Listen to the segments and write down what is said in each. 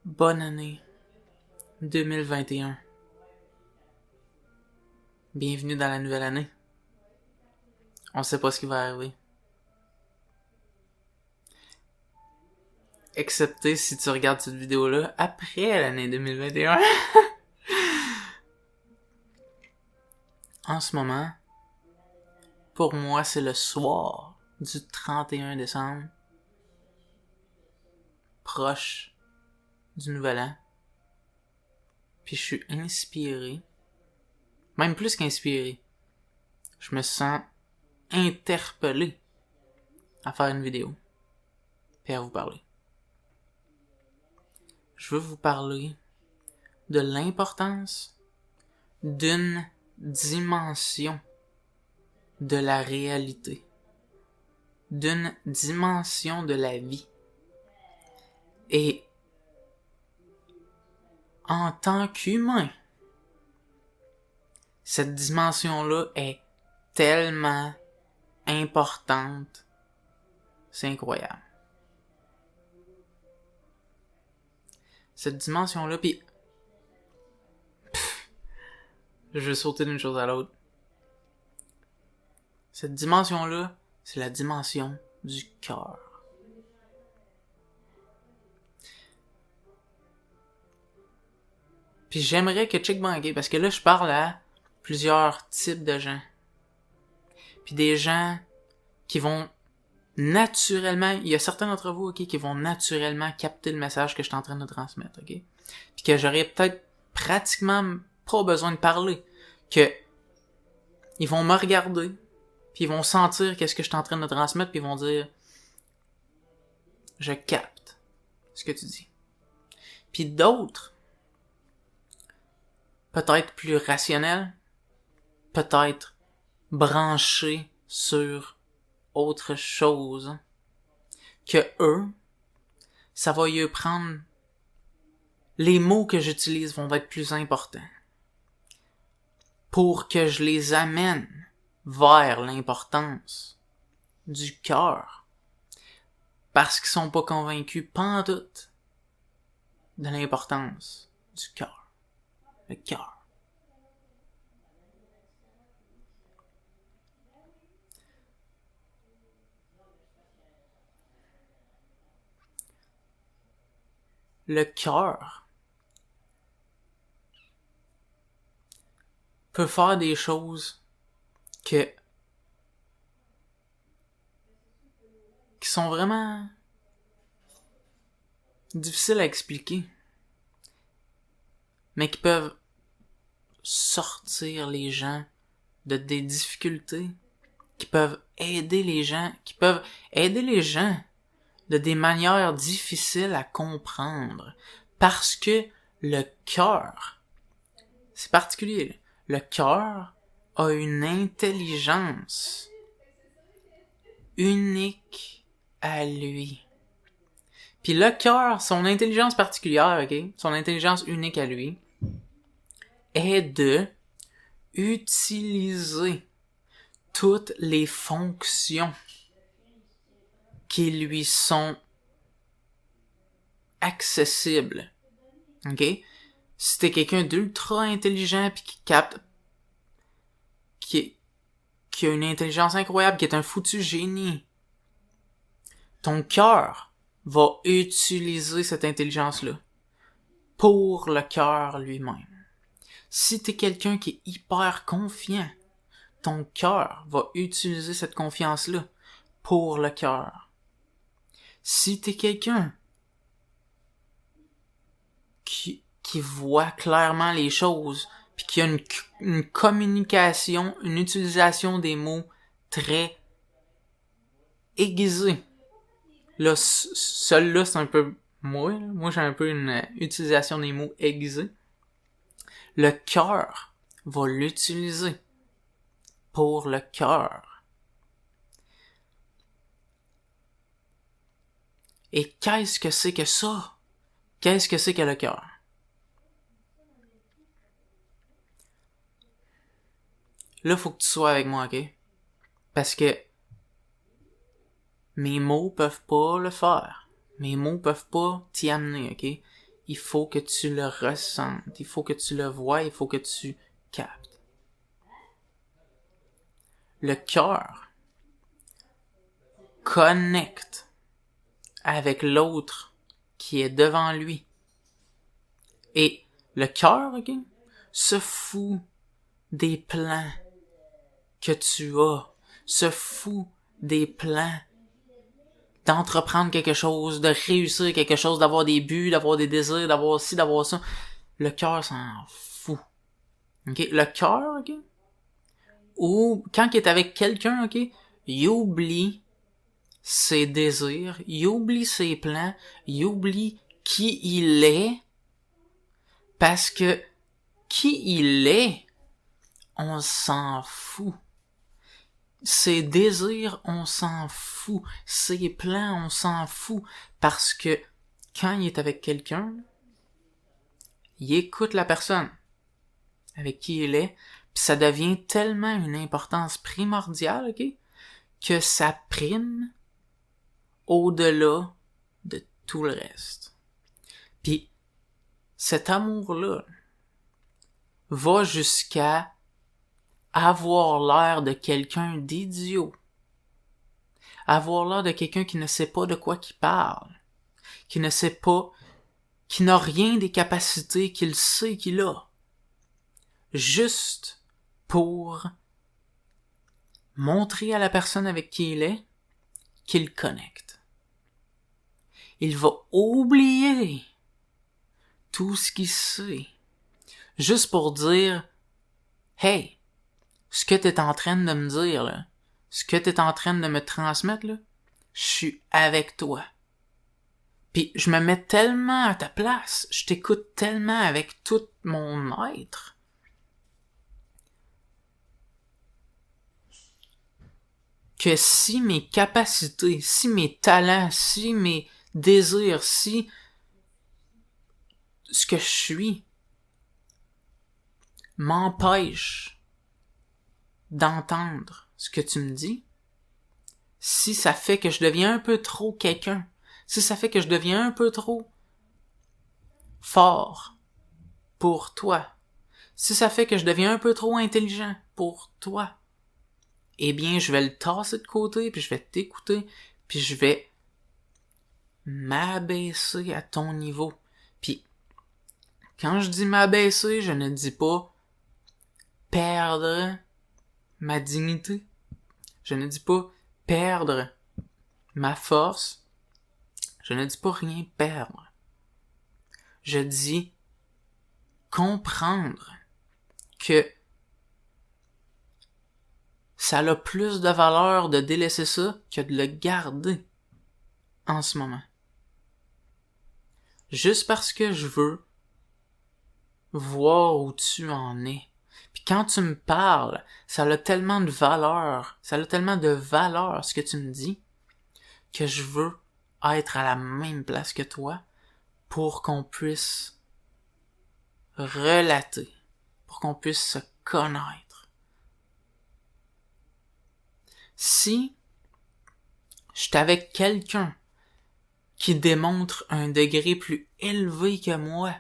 Bonne année 2021. Bienvenue dans la nouvelle année. On sait pas ce qui va arriver. Excepté si tu regardes cette vidéo-là après l'année 2021. En ce moment, pour moi, c'est le soir du 31 décembre, proche du nouvel an. Puis je suis inspiré, même plus qu'inspiré. Je me sens interpellé à faire une vidéo, puis à vous parler. Je veux vous parler de l'importance d'une dimension de la réalité, d'une dimension de la vie. Et en tant qu'humain, cette dimension-là est tellement importante, c'est incroyable. Cette dimension-là, pis je vais sauter d'une chose à l'autre. Cette dimension-là, c'est la dimension du cœur. Puis j'aimerais que check banquet, parce que là je parle à plusieurs types de gens. Puis des gens qui vont naturellement, il y a certains d'entre vous, ok, qui vont naturellement capter le message que je suis en train de transmettre, ok? Puis que j'aurais peut-être pratiquement pas besoin de parler. Que ils vont me regarder, puis ils vont sentir qu'est-ce que je suis en train de transmettre, puis ils vont dire je capte ce que tu dis. Puis d'autres, peut-être plus rationnels, peut-être branchés sur autre chose, que eux, ça va y prendre, les mots que j'utilise vont être plus importants pour que je les amène vers l'importance du cœur, parce qu'ils sont pas convaincus pantoute de l'importance du cœur. Le cœur. Le cœur peut faire des choses qui sont vraiment difficiles à expliquer, mais qui peuvent sortir les gens de des difficultés, qui peuvent aider les gens, de des manières difficiles à comprendre, parce que le cœur, c'est particulier, le cœur a une intelligence unique à lui. Puis le cœur, son intelligence particulière, ok, son intelligence unique à lui, est de utiliser toutes les fonctions qui lui sont accessibles. Ok? Si t'es quelqu'un d'ultra intelligent pis qui capte, qui a une intelligence incroyable, qui est un foutu génie, ton cœur va utiliser cette intelligence-là pour le cœur lui-même. Si t'es quelqu'un qui est hyper confiant, ton cœur va utiliser cette confiance-là pour le cœur. Si t'es quelqu'un qui voit clairement les choses, puis qui a une communication, une utilisation des mots très aiguisée. Là, celui-là, c'est un peu moi. Là. Moi, j'ai un peu une utilisation des mots aiguisée. Le cœur va l'utiliser pour le cœur. Et qu'est-ce que c'est que ça? Qu'est-ce que c'est que le cœur? Là, faut que tu sois avec moi, ok? Parce que mes mots peuvent pas le faire. Mes mots peuvent pas t'y amener, ok? il faut que tu le ressentes, il faut que tu le vois, il faut que tu captes. Le cœur connecte avec l'autre qui est devant lui. Et le cœur, ok, se fout des plans que tu as, se fout des plans d'entreprendre quelque chose, de réussir quelque chose, d'avoir des buts, d'avoir des désirs, d'avoir ci, d'avoir ça. Le cœur s'en fout. Ok? Le cœur, ok? Ou quand il est avec quelqu'un, ok? Il oublie ses désirs, il oublie ses plans, il oublie qui il est, parce que qui il est, on s'en fout. Ses désirs, on s'en fout. Ses plans, on s'en fout. Parce que quand il est avec quelqu'un, il écoute la personne avec qui il est, puis ça devient tellement une importance primordiale, ok, que ça prime au-delà de tout le reste. Puis cet amour-là va jusqu'à avoir l'air de quelqu'un d'idiot. Avoir l'air de quelqu'un qui ne sait pas de quoi qu'il parle. Qui ne sait pas, qui n'a rien des capacités qu'il sait qu'il a. Juste pour montrer à la personne avec qui il est qu'il connecte. Il va oublier tout ce qu'il sait. Juste pour dire, hey, ce que t'es en train de me dire, là, ce que t'es en train de me transmettre, là, je suis avec toi. Puis je me mets tellement à ta place, je t'écoute tellement avec tout mon être, que si mes capacités, si mes talents, si mes désirs, si ce que je suis m'empêche d'entendre ce que tu me dis, si ça fait que je deviens un peu trop quelqu'un, si ça fait que je deviens un peu trop fort pour toi, si ça fait que je deviens un peu trop intelligent pour toi, eh bien, je vais le tasser de côté, puis je vais t'écouter, puis je vais m'abaisser à ton niveau. Puis, quand je dis m'abaisser, je ne dis pas perdre ma dignité. Je ne dis pas perdre ma force. Je ne dis pas rien perdre. Je dis comprendre que ça a plus de valeur de délaisser ça que de le garder en ce moment. Juste parce que je veux voir où tu en es. Puis quand tu me parles, ça a tellement de valeur, ce que tu me dis, que je veux être à la même place que toi pour qu'on puisse relater, pour qu'on puisse se connaître. Si je suis avec quelqu'un qui démontre un degré plus élevé que moi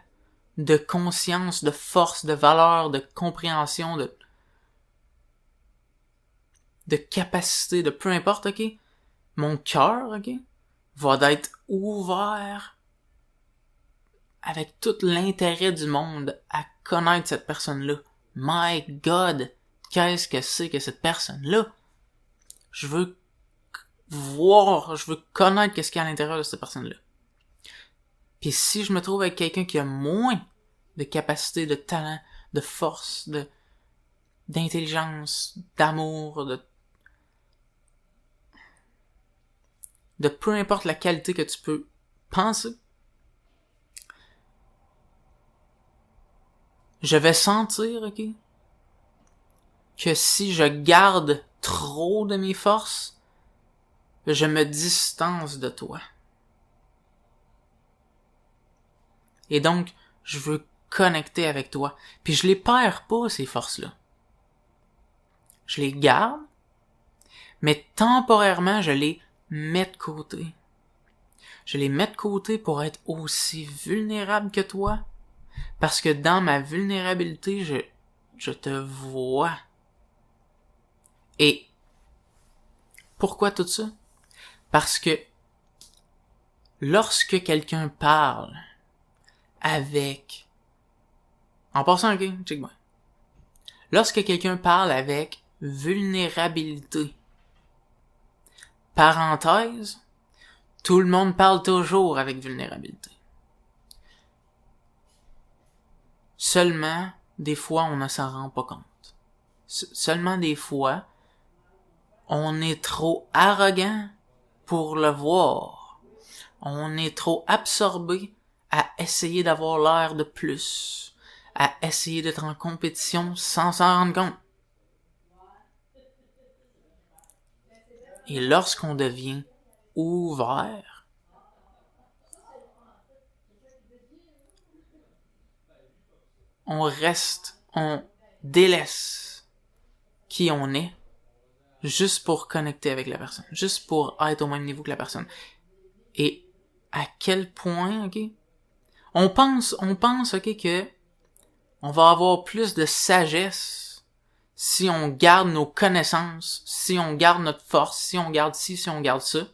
de conscience, de force, de valeur, de compréhension, de capacité, de peu importe, ok? Mon cœur, ok? Va être ouvert avec tout l'intérêt du monde à connaître cette personne-là. My God! Qu'est-ce que c'est que cette personne-là? Je veux voir, je veux connaître qu'est-ce qu'il y a à l'intérieur de cette personne-là. Puis si je me trouve avec quelqu'un qui a moins de capacité, de talent, de force, d'intelligence, d'amour, de peu importe la qualité que tu peux penser, je vais sentir, ok, que si je garde trop de mes forces, je me distance de toi. Et donc, je veux connecter avec toi. Puis je les perds pas, ces forces-là. Je les garde, mais temporairement, je les mets de côté. je les mets de côté pour être aussi vulnérable que toi. Parce que dans ma vulnérabilité, je te vois. Et pourquoi tout ça? Parce que lorsque quelqu'un parle avec... En passant, ok, check-moi. Lorsque quelqu'un parle avec vulnérabilité, parenthèse, tout le monde parle toujours avec vulnérabilité. Seulement, des fois, on ne s'en rend pas compte. Seulement des fois, on est trop arrogant pour le voir. On est trop absorbé à essayer d'avoir l'air de plus, à essayer d'être en compétition sans s'en rendre compte. Et lorsqu'on devient ouvert, on délaisse qui on est, juste pour connecter avec la personne, juste pour être au même niveau que la personne. Et à quel point, ok, on pense, ok, que on va avoir plus de sagesse si on garde nos connaissances, si on garde notre force, si on garde ci, si on garde ça.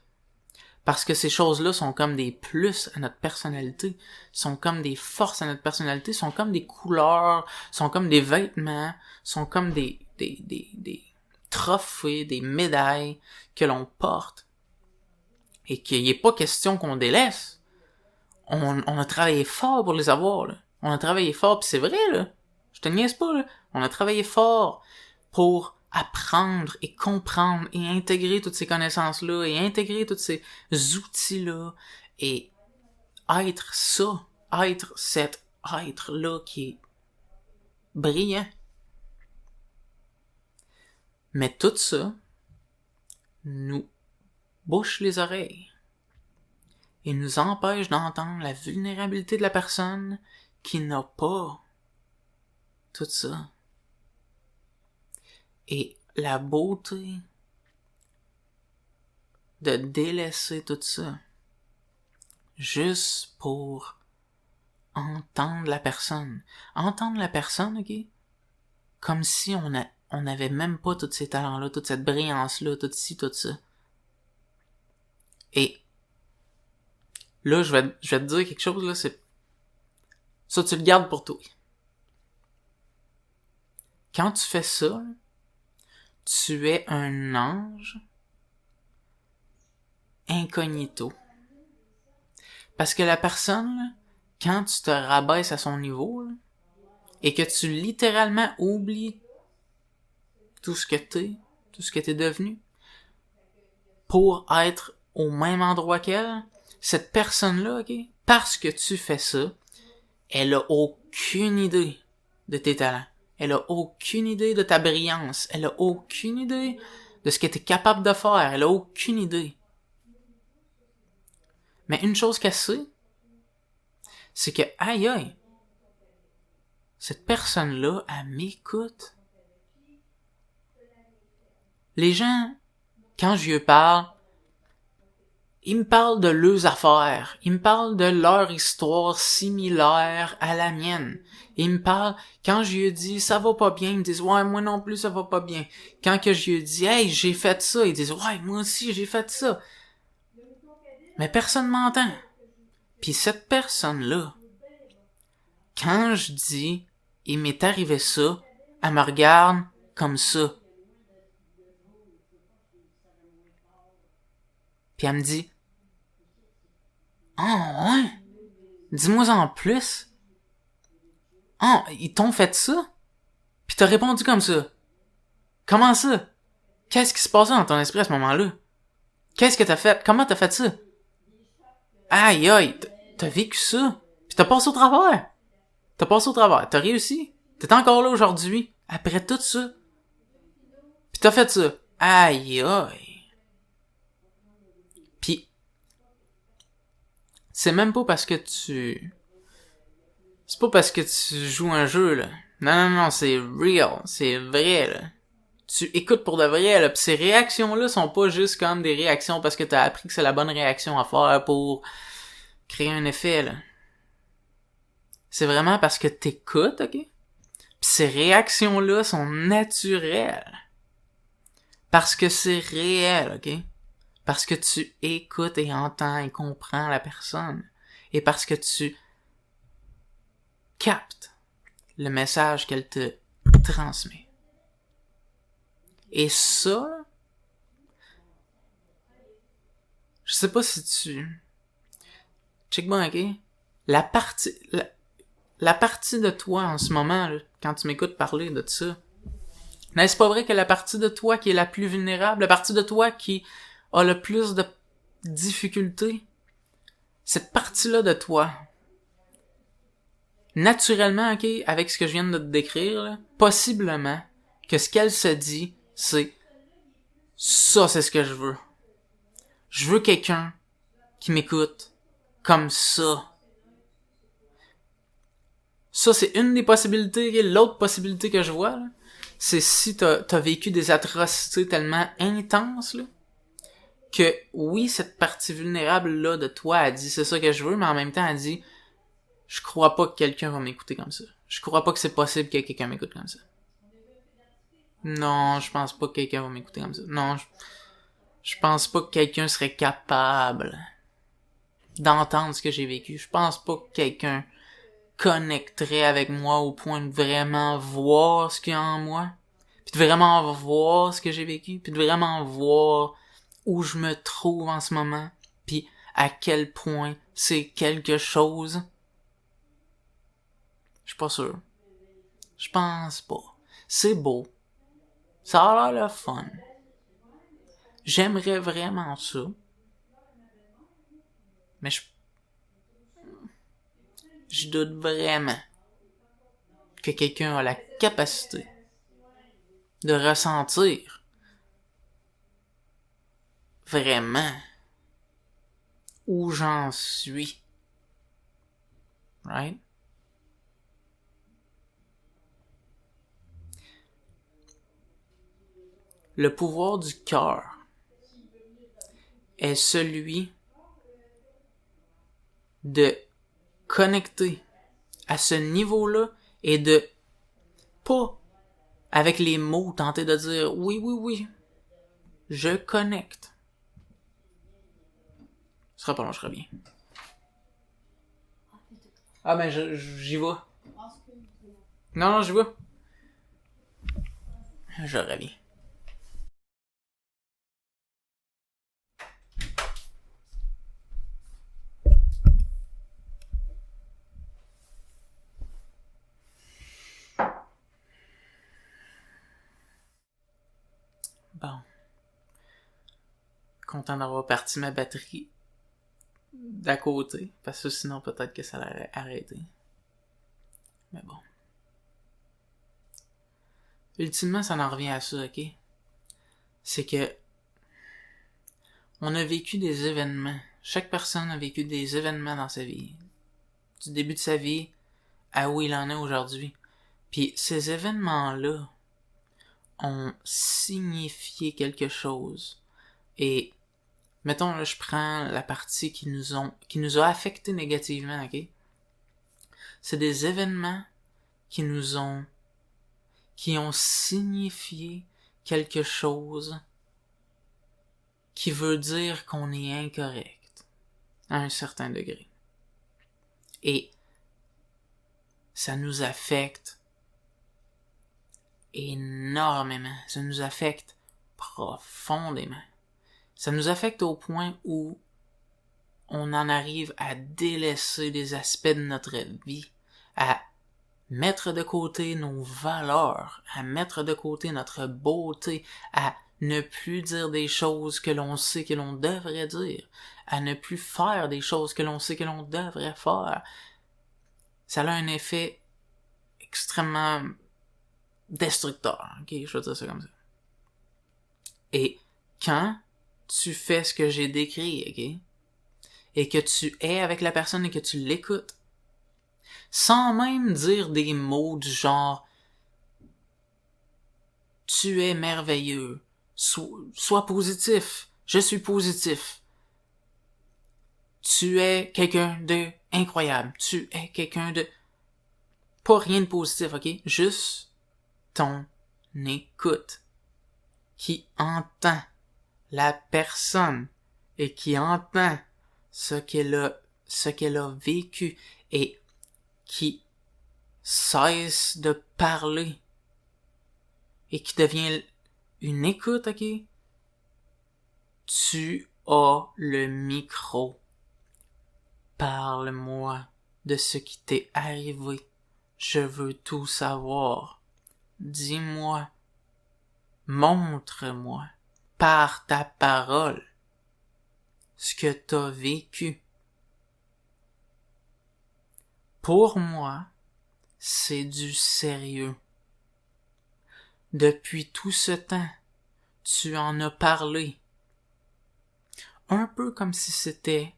Parce que ces choses-là sont comme des plus à notre personnalité, sont comme des forces à notre personnalité, sont comme des couleurs, sont comme des vêtements, sont comme des trophées, des médailles que l'on porte. Et qu'il n'y ait pas question qu'on délaisse. On a travaillé fort pour les avoir, là. On a travaillé fort, pis c'est vrai, là. Je te niaise pas, là. On a travaillé fort pour apprendre et comprendre et intégrer toutes ces connaissances-là et intégrer tous ces outils-là et être ça, être cet être-là qui est brillant. Mais tout ça nous bouche les oreilles et nous empêche d'entendre la vulnérabilité de la personne qui n'a pas tout ça. Et la beauté de délaisser tout ça juste pour entendre la personne. Entendre la personne, ok? Comme si on n'avait même pas tous ces talents-là, toute cette brillance-là, tout ci, tout ça. Et là, je vais te dire quelque chose, là, c'est... Ça, tu le gardes pour toi. Quand tu fais ça, là, tu es un ange incognito. Parce que la personne, là, quand tu te rabaisses à son niveau, là, et que tu littéralement oublies tout ce que t'es, tout ce que t'es devenu, pour être au même endroit qu'elle, cette personne-là, ok, parce que tu fais ça, elle a aucune idée de tes talents. Elle a aucune idée de ta brillance. Elle a aucune idée de ce que t'es capable de faire. Elle a aucune idée. Mais une chose qu'elle sait, c'est que, aïe aïe, cette personne-là, elle m'écoute. Les gens, quand je lui parle, ils me parlent de leurs affaires. Ils me parlent de leur histoire similaire à la mienne. Ils me parlent, quand je lui dis ça va pas bien, ils me disent ouais, moi non plus ça va pas bien. Quand que je lui dis hey, j'ai fait ça, ils disent ouais, moi aussi j'ai fait ça. Mais personne m'entend. Puis cette personne-là, quand je dis il m'est arrivé ça, elle me regarde comme ça. Puis elle me dit ah ouais, dis-moi en plus. Ah, ils t'ont fait ça? Puis t'as répondu comme ça. Comment ça? Qu'est-ce qui se passait dans ton esprit à ce moment-là? Qu'est-ce que t'as fait? Comment t'as fait ça? Aïe aïe, t'as vécu ça. Puis t'as passé au travers. T'as réussi. T'es encore là aujourd'hui, après tout ça. Puis t'as fait ça. Aïe aïe. Puis, c'est même pas parce que c'est pas parce que tu joues un jeu, là. Non, c'est real, c'est vrai, là. tu écoutes pour de vrai, là. Pis ces réactions-là sont pas juste comme des réactions parce que t'as appris que c'est la bonne réaction à faire pour créer un effet, là. C'est vraiment parce que t'écoutes, ok? Pis ces réactions-là sont naturelles. Parce que c'est réel, ok? Parce que tu écoutes et entends et comprends la personne. Et parce que tu captes le message qu'elle te transmet. Et ça, je sais pas si tu... Check bon, ok? La partie de toi en ce moment, là, quand tu m'écoutes parler de ça, n'est-ce pas vrai que la partie de toi qui est la plus vulnérable, la partie de toi qui a le plus de difficultés, cette partie-là de toi, naturellement, ok, avec ce que je viens de te décrire, là, possiblement que ce qu'elle se dit, c'est ça, c'est ce que je veux. Je veux quelqu'un qui m'écoute comme ça. Ça, c'est une des possibilités. L'autre possibilité que je vois, là, c'est si t'as vécu des atrocités tellement intenses, là, que oui, cette partie vulnérable-là de toi a dit c'est ça que je veux, mais en même temps, elle dit je crois pas que quelqu'un va m'écouter comme ça. Je crois pas que c'est possible que quelqu'un m'écoute comme ça. Non, je pense pas que quelqu'un va m'écouter comme ça. Non, je pense pas que quelqu'un serait capable d'entendre ce que j'ai vécu. Je pense pas que quelqu'un connecterait avec moi au point de vraiment voir ce qu'il y a en moi, puis de vraiment voir ce que j'ai vécu, puis de vraiment voir où je me trouve en ce moment, puis à quel point c'est quelque chose. Je suis pas sûr. Je pense pas. C'est beau. Ça a l'air le fun. J'aimerais vraiment ça. Mais je doute vraiment que quelqu'un a la capacité de ressentir vraiment où j'en suis. Right? Le pouvoir du cœur est celui de connecter à ce niveau-là et de pas avec les mots tenter de dire oui, oui, oui, je connecte. Ce sera pas long, je reviens. Ah ben j'y vais. Non, j'y vais. Je reviens. Bon. Content d'avoir parti ma batterie d'à côté, parce que sinon peut-être que ça l'aurait arrêté. Mais bon. Ultimement, ça en revient à ça, ok? C'est que on a vécu des événements. Chaque personne a vécu des événements dans sa vie. Du début de sa vie à où il en est aujourd'hui. Puis ces événements-là ont signifié quelque chose. Et mettons là, je prends la partie qui nous a affectés négativement, ok? C'est des événements qui ont signifié quelque chose qui veut dire qu'on est incorrect à un certain degré. Et ça nous affecte énormément. Ça nous affecte profondément. Ça nous affecte au point où on en arrive à délaisser des aspects de notre vie, à mettre de côté nos valeurs, à mettre de côté notre beauté, à ne plus dire des choses que l'on sait que l'on devrait dire, à ne plus faire des choses que l'on sait que l'on devrait faire. Ça a un effet extrêmement destructeur, ok, je vais dire ça comme ça. Et quand tu fais ce que j'ai décrit, ok, et que tu es avec la personne et que tu l'écoutes, sans même dire des mots du genre Tu es merveilleux. Sois positif. Je suis positif. Tu es quelqu'un de incroyable. Tu es quelqu'un de... Pas rien de positif, ok? Juste ton écoute. Qui entend la personne et qui entend ce qu'elle a vécu et qui cesse de parler et qui devient une écoute, ok? Tu as le micro. Parle-moi de ce qui t'est arrivé. Je veux tout savoir. Dis-moi. Montre-moi. Par ta parole. Ce que t'as vécu. Pour moi, c'est du sérieux. Depuis tout ce temps, tu en as parlé. Un peu comme si c'était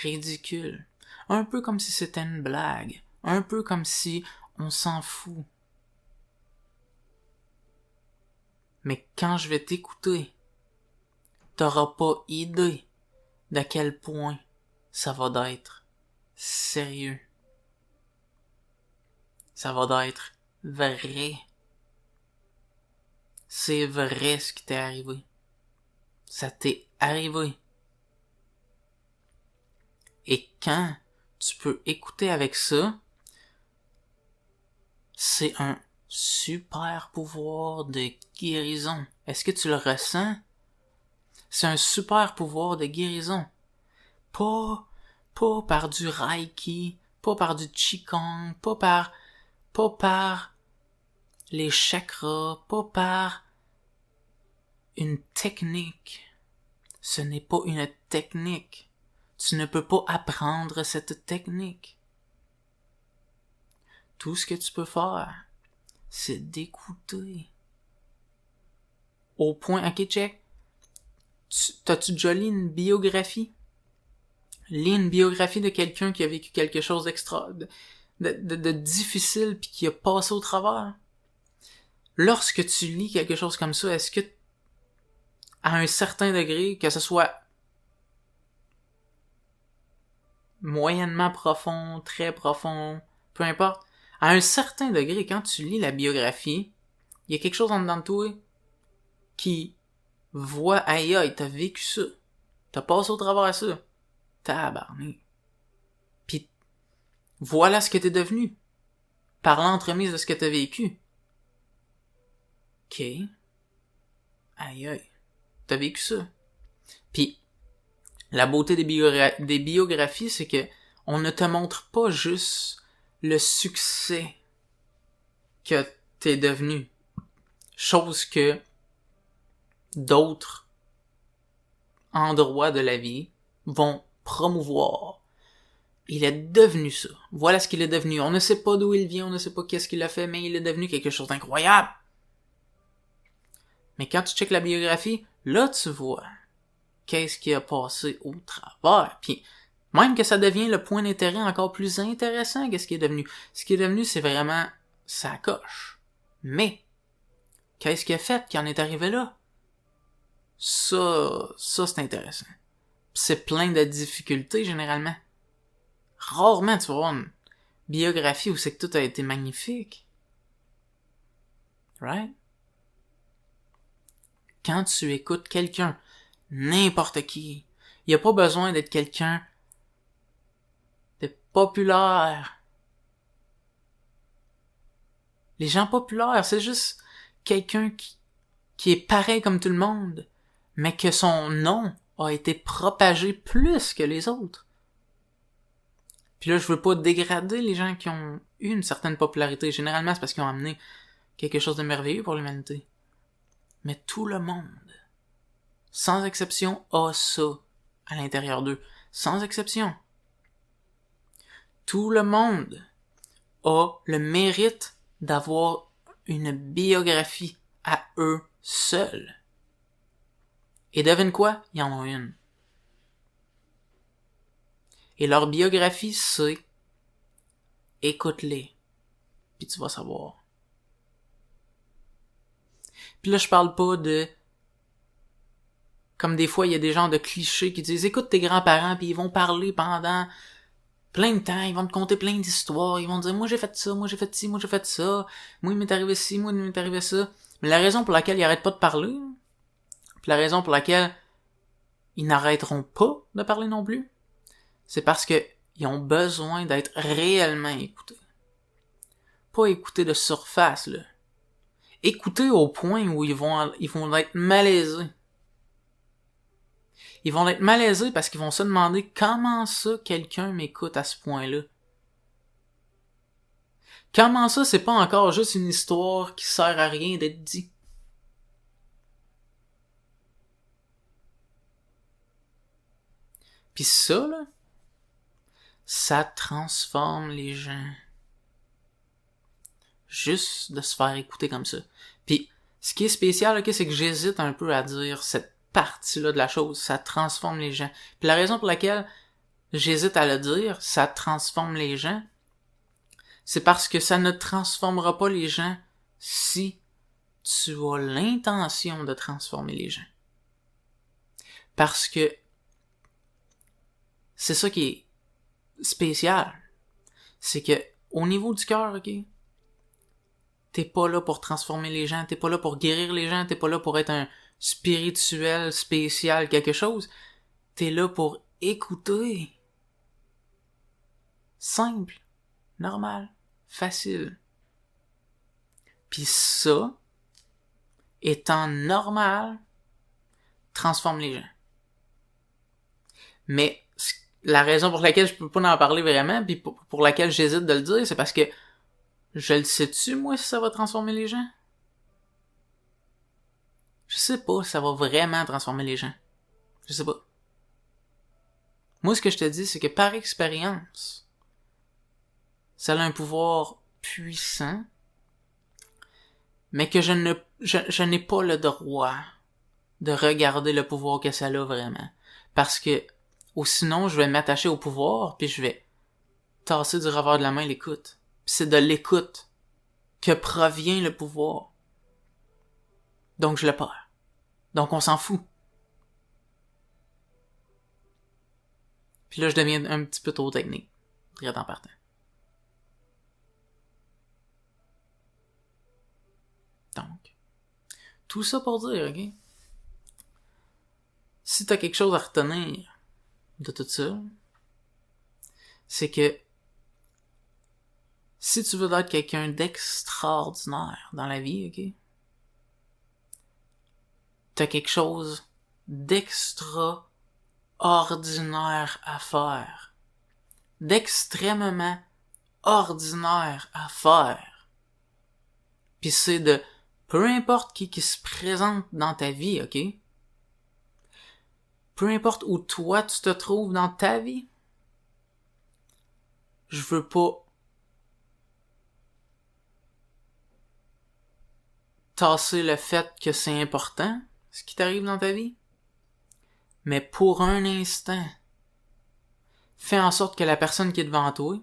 ridicule. Un peu comme si c'était une blague. Un peu comme si on s'en fout. Mais quand je vais t'écouter, t'auras pas idée d'à quel point ça va d'être sérieux. Ça va d'être vrai. C'est vrai ce qui t'est arrivé. Ça t'est arrivé. Et quand tu peux écouter avec ça, c'est un super pouvoir de guérison. Est-ce que tu le ressens? C'est un super pouvoir de guérison. Pas par du Reiki, pas par du Qigong, pas par les chakras, pas par une technique. Ce n'est pas une technique. Tu ne peux pas apprendre cette technique. Tout ce que tu peux faire, c'est d'écouter. Au point, ok, check. T'as-tu déjà lu une biographie? Lis une biographie de quelqu'un qui a vécu quelque chose de difficile puis qui a passé au travers. Lorsque tu lis quelque chose comme ça, est-ce que, à un certain degré, que ce soit moyennement profond, très profond, peu importe, à un certain degré, quand tu lis la biographie, il y a quelque chose en dedans de toi qui voit, aïe, t'as vécu ça. T'as passé au travers ça. Tabarnak. Pis voilà ce que t'es devenu. Par l'entremise de ce que t'as vécu. Ok. Aïe. T'as vécu ça. Pis la beauté des biographies, c'est que on ne te montre pas juste le succès que t'es devenu. Chose que d'autres endroits de la vie vont promouvoir. Il est devenu ça. Voilà ce qu'il est devenu. On ne sait pas d'où il vient, on ne sait pas qu'est-ce qu'il a fait, mais il est devenu quelque chose d'incroyable. Mais quand tu checkes la biographie, là tu vois qu'est-ce qui a passé au travers. Puis même que ça devient le point d'intérêt encore plus intéressant qu'est-ce qui est devenu. Ce qui est devenu, c'est vraiment sa coche. Mais qu'est-ce qu'il a fait qui en est arrivé là? Ça c'est intéressant. C'est plein de difficultés généralement. Rarement tu vas voir une biographie où c'est que tout a été magnifique. Right? Quand tu écoutes quelqu'un, n'importe qui, il n'y a pas besoin d'être quelqu'un de populaire. Les gens populaires, c'est juste quelqu'un qui est pareil comme tout le monde, mais que son nom a été propagé plus que les autres. Puis là, je veux pas dégrader les gens qui ont eu une certaine popularité. Généralement, c'est parce qu'ils ont amené quelque chose de merveilleux pour l'humanité. Mais tout le monde, sans exception, a ça à l'intérieur d'eux. Sans exception. Tout le monde a le mérite d'avoir une biographie à eux seuls. Et devine quoi? Ils en ont une. Et leur biographie, c'est écoute-les, puis tu vas savoir. Puis là, je parle pas de... Comme des fois, il y a des genres de clichés qui disent « Écoute tes grands-parents, puis ils vont parler pendant plein de temps, ils vont te conter plein d'histoires, ils vont te dire « Moi, j'ai fait ça, moi, j'ai fait ci, moi, j'ai fait ça, moi, il m'est arrivé ci, moi, il m'est arrivé ça. » Mais la raison pour laquelle ils arrêtent pas de parler, puis la raison pour laquelle ils n'arrêteront pas de parler non plus, c'est parce que ils ont besoin d'être réellement écoutés. Pas écoutés de surface, là. Écoutés au point où ils vont être malaisés. Ils vont être malaisés parce qu'ils vont se demander comment ça quelqu'un m'écoute à ce point-là. Comment ça c'est pas encore juste une histoire qui sert à rien d'être dit. Pis ça, là, ça transforme les gens. Juste de se faire écouter comme ça. Puis ce qui est spécial, ok, c'est que j'hésite un peu à dire cette partie-là de la chose. Ça transforme les gens. Puis la raison pour laquelle j'hésite à le dire, ça transforme les gens, c'est parce que ça ne transformera pas les gens si tu as l'intention de transformer les gens. Parce que c'est ça qui est spécial. C'est que au niveau du cœur, ok, t'es pas là pour transformer les gens, t'es pas là pour guérir les gens, t'es pas là pour être un spirituel, spécial, quelque chose. T'es là pour écouter. Simple, normal, facile. Puis ça, étant normal, transforme les gens. Mais la raison pour laquelle je peux pas en parler vraiment, puis pour laquelle j'hésite de le dire, c'est parce que je le sais-tu, moi, si ça va transformer les gens? Je sais pas si ça va vraiment transformer les gens. Je sais pas. Moi, ce que je te dis, c'est que par expérience, ça a un pouvoir puissant, mais que je n'ai pas le droit de regarder le pouvoir que ça a vraiment. Parce que, ou sinon, je vais m'attacher au pouvoir, puis je vais tasser du revers de la main l'écoute. Puis c'est de l'écoute que provient le pouvoir. Donc je le perds. Donc on s'en fout. Puis là, je deviens un petit peu trop technique. Direct en partant. Donc, tout ça pour dire, ok? Si t'as quelque chose à retenir de tout ça, c'est que si tu veux être quelqu'un d'extraordinaire dans la vie, ok? T'as quelque chose d'extraordinaire à faire. D'extrêmement ordinaire à faire. Puis c'est de peu importe qui se présente dans ta vie, ok? Peu importe où toi tu te trouves dans ta vie, je veux pas tasser le fait que c'est important, ce qui t'arrive dans ta vie, mais pour un instant, fais en sorte que la personne qui est devant toi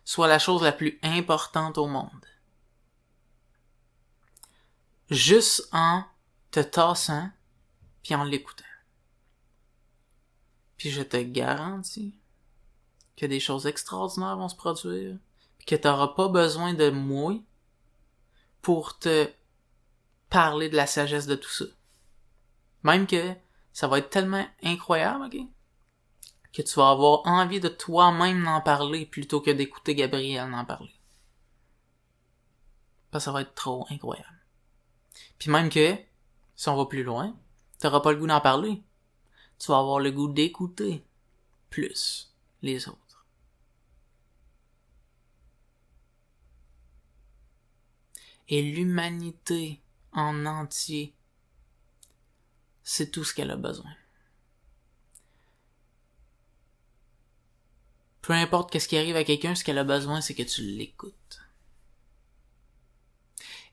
soit la chose la plus importante au monde. Juste en te tassant puis en l'écoutant. Puis je te garantis que des choses extraordinaires vont se produire, puis que t'auras pas besoin de moi pour te parler de la sagesse de tout ça. Même que ça va être tellement incroyable, ok, que tu vas avoir envie de toi-même en parler plutôt que d'écouter Gabriel en parler. Parce que ça va être trop incroyable. Puis même que, si on va plus loin, t'auras pas le goût d'en parler. Tu vas avoir le goût d'écouter plus les autres. Et l'humanité en entier, c'est tout ce qu'elle a besoin. Peu importe qu'est-ce qui arrive à quelqu'un, ce qu'elle a besoin, c'est que tu l'écoutes.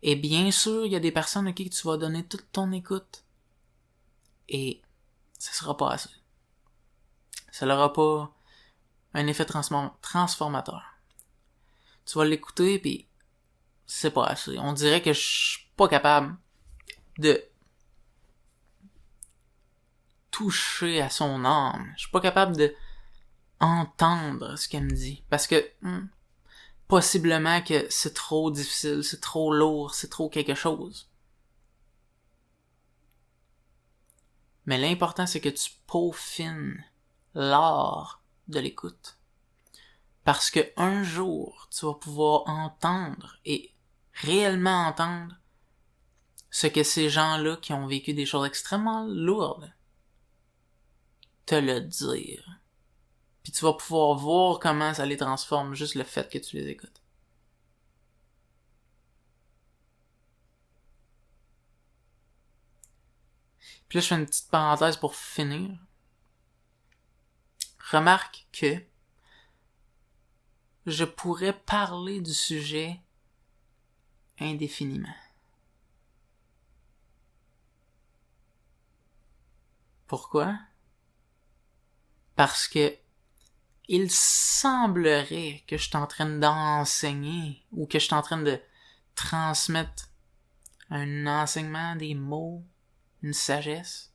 Et bien sûr, il y a des personnes à qui tu vas donner toute ton écoute. Et ça sera pas assez. Ça n'aura pas un effet transformateur. Tu vas l'écouter, puis c'est pas assez. On dirait que je suis pas capable de toucher à son âme. Je suis pas capable de entendre ce qu'elle me dit. Parce que, possiblement que c'est trop difficile, c'est trop lourd, c'est trop quelque chose. Mais l'important, c'est que tu peaufines l'art de l'écoute. Parce que un jour, tu vas pouvoir entendre et réellement entendre ce que ces gens-là qui ont vécu des choses extrêmement lourdes te le dire. Puis tu vas pouvoir voir comment ça les transforme, juste le fait que tu les écoutes. Puis là, je fais une petite parenthèse pour finir. Remarque que je pourrais parler du sujet indéfiniment. Pourquoi? Parce que il semblerait que je suis en train d'enseigner ou que je suis en train de transmettre un enseignement, des mots, une sagesse.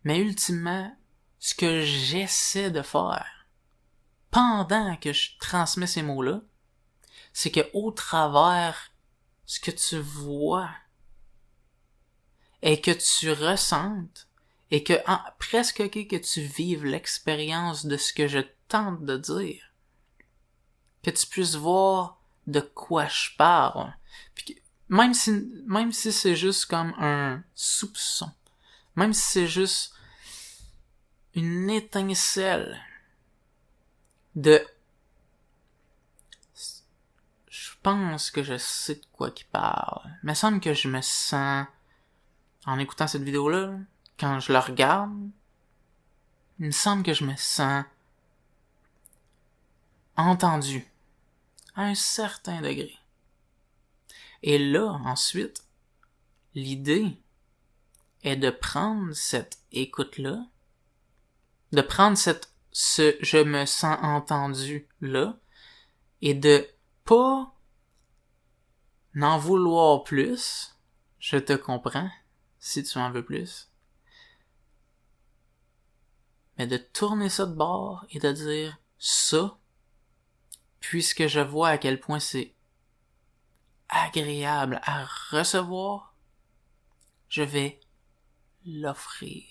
Mais ultimement, ce que j'essaie de faire pendant que je transmets ces mots-là, c'est que au travers ce que tu vois et que tu ressentes et que presque que tu vives l'expérience de ce que je tente de dire, que tu puisses voir de quoi je parle, puis que, même si c'est juste comme un soupçon, même si c'est juste une étincelle de je pense que je sais de quoi qu'il parle. Il me semble que je me sens en écoutant cette vidéo-là, quand je la regarde, il me semble que je me sens entendu à un certain degré. Et là, ensuite, l'idée est de prendre cette écoute-là, de prendre ce je me sens entendu-là, et de pas n'en vouloir plus, je te comprends, si tu en veux plus, mais de tourner ça de bord et de dire ça, puisque je vois à quel point c'est agréable à recevoir, je vais l'offrir.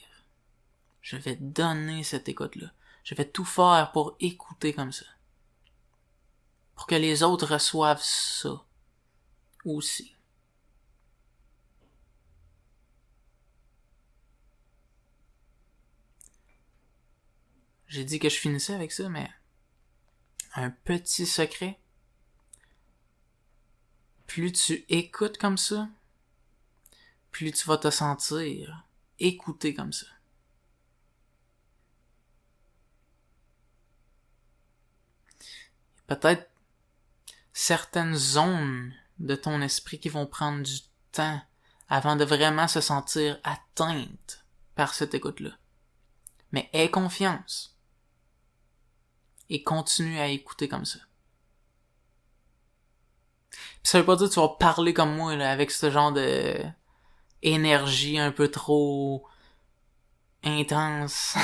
Je vais donner cette écoute-là. Je vais tout faire pour écouter comme ça. Pour que les autres reçoivent ça aussi. J'ai dit que je finissais avec ça, mais un petit secret. Plus tu écoutes comme ça, plus tu vas te sentir écouter comme ça. Peut-être certaines zones de ton esprit qui vont prendre du temps avant de vraiment se sentir atteintes par cette écoute-là. Mais aie confiance et continue à écouter comme ça. Puis ça veut pas dire que tu vas parler comme moi là, avec ce genre de énergie un peu trop intense.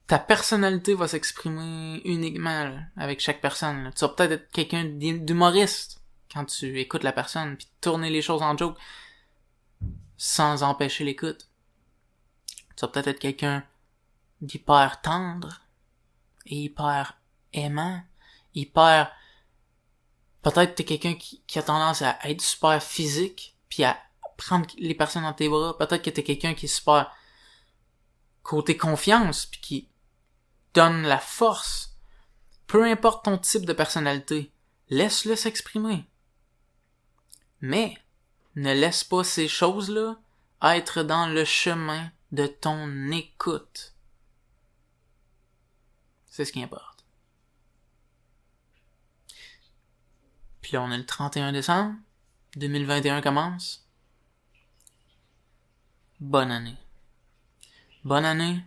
Ta personnalité va s'exprimer uniquement là, avec chaque personne. Là. Tu vas peut-être être quelqu'un d'humoriste quand tu écoutes la personne, puis tourner les choses en joke sans empêcher l'écoute. Tu vas peut-être être quelqu'un d'hyper tendre et hyper aimant, hyper... Peut-être t'es quelqu'un qui a tendance à être super physique, puis à prendre les personnes dans tes bras. Peut-être que t'es quelqu'un qui est super côté confiance, puis qui donne la force. Peu importe ton type de personnalité, laisse-le s'exprimer. Mais ne laisse pas ces choses-là être dans le chemin de ton écoute. C'est ce qui importe. Puis là, on est le 31 décembre. 2021 commence. Bonne année. Bonne année.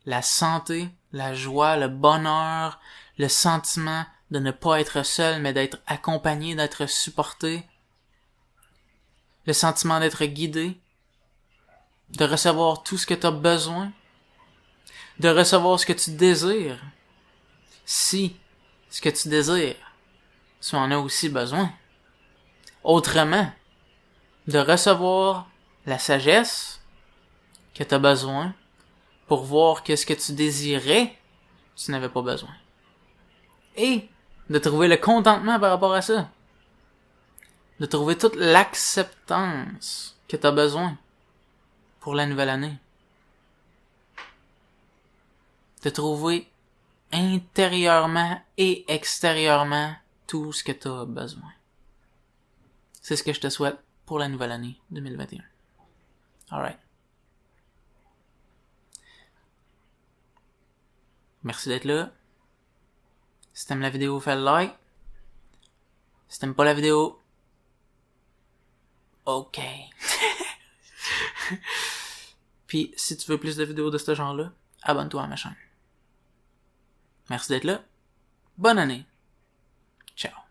La santé, la joie, le bonheur, le sentiment de ne pas être seul, mais d'être accompagné, d'être supporté, le sentiment d'être guidé, de recevoir tout ce que tu as besoin, de recevoir ce que tu désires, si ce que tu désires, tu en as aussi besoin. Autrement, de recevoir la sagesse que tu as besoin pour voir que ce que tu désirais, tu n'avais pas besoin. Et de trouver le contentement par rapport à ça. De trouver toute l'acceptance que tu as besoin pour la nouvelle année. De trouver intérieurement et extérieurement tout ce que tu as besoin. C'est ce que je te souhaite pour la nouvelle année 2021. Alright. Merci d'être là. Si t'aimes la vidéo, fais le like. Si t'aimes pas la vidéo, ok. Puis, si tu veux plus de vidéos de ce genre-là, abonne-toi à ma chaîne. Merci d'être là. Bonne année. Ciao.